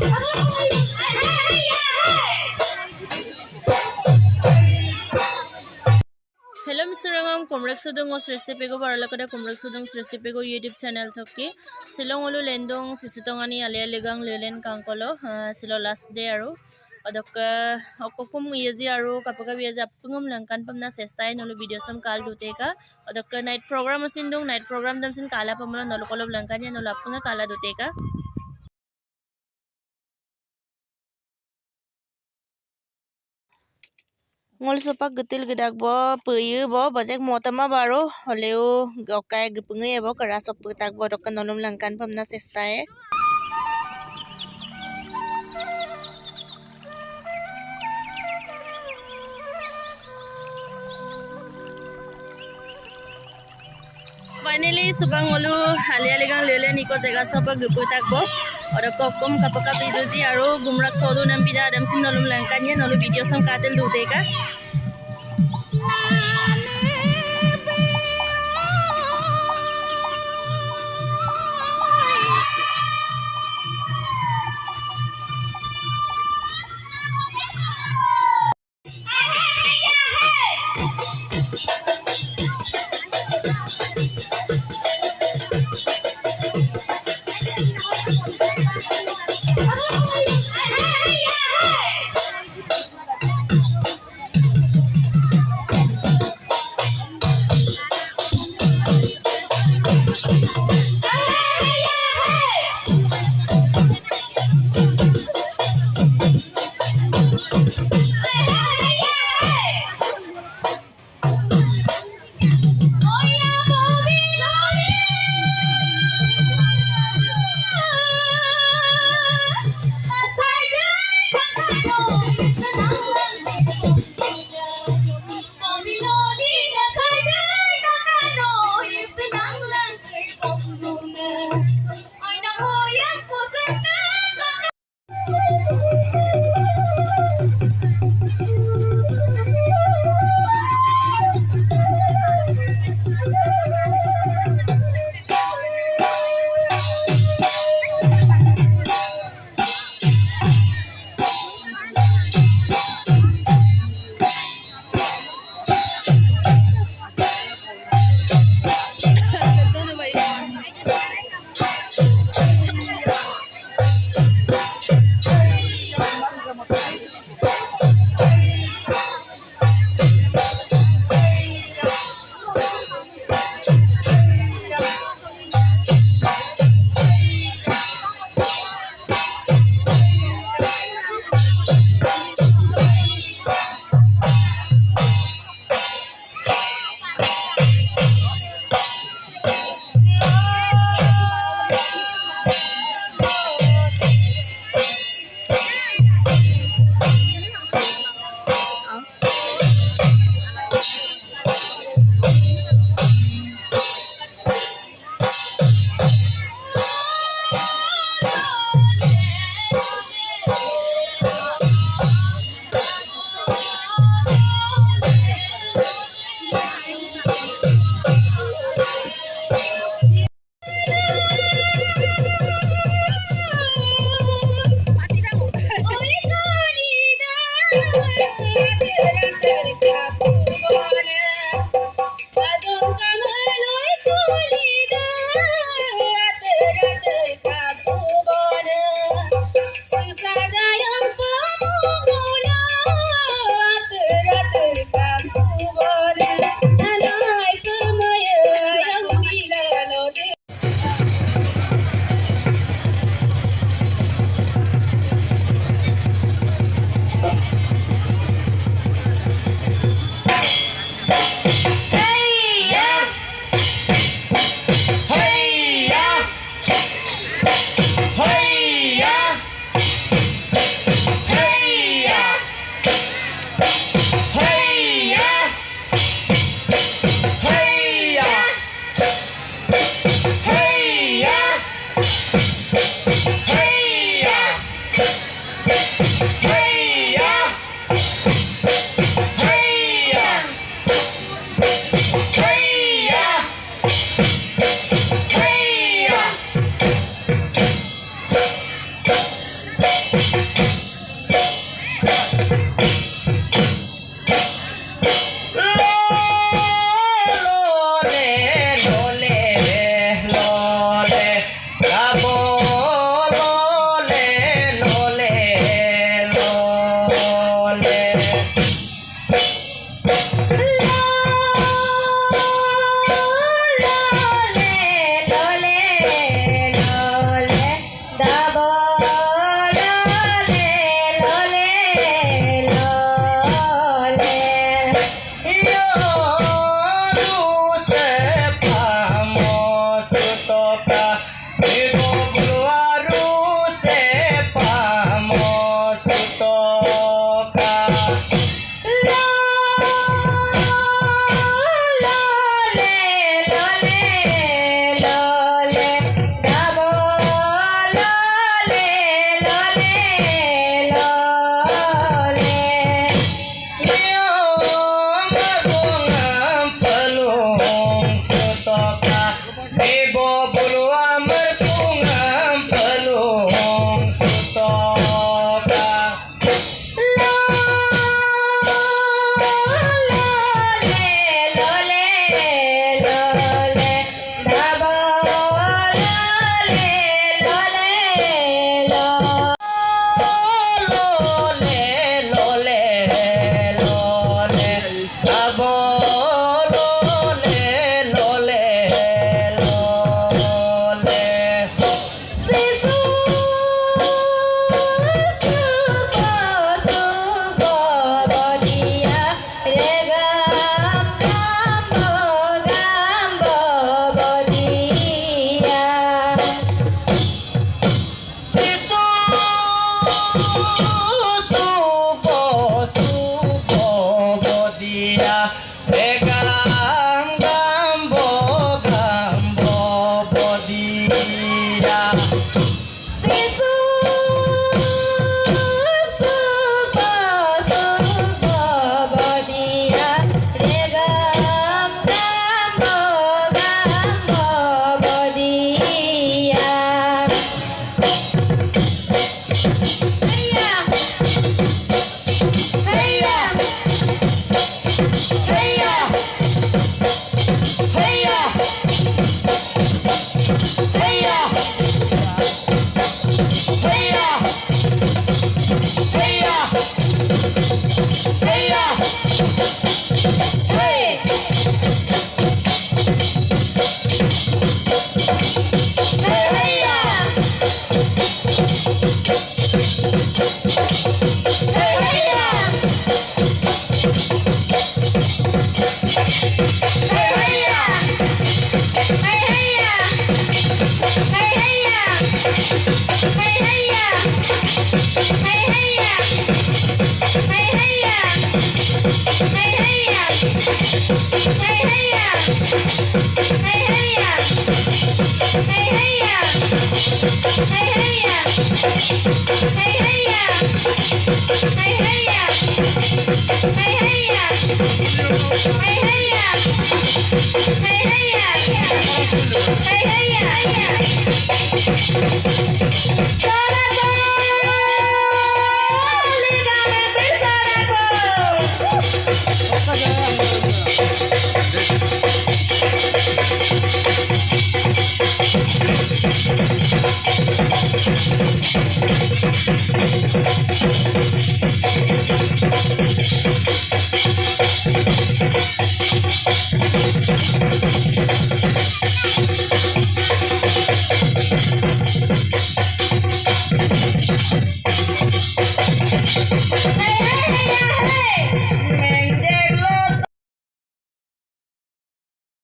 Hello Mr. Rangam, Gumrang Sonam Sresti Pego Baralakada Gumrang Sonam Sresti Pego YouTube channel Soki. Silong ulu lendong sisitongani alia legang lelen kangkolo silo last day aru. Odok okokum yezi aru kapaka yezi apungum langkan pamna sestai nulu video sam kal dute ka. Odok night program asindong night program dam sin kala pamna nulu kolob langkanya nulu apunga kala dute ka. Ngol sopak getil gedak bo peye bo bajek motama baro holeu gokai gepunge bo kara sop tak bo dok nolom langkan pamna sestae finally subang ngolu halia legang lele niko jaga sopak gepu tak bo ora kokom kapaka bidoji aro gumrak sodu nam pida adam sin nolom langkan ye nolu video sam katel dute ka Hey, hey, yeah.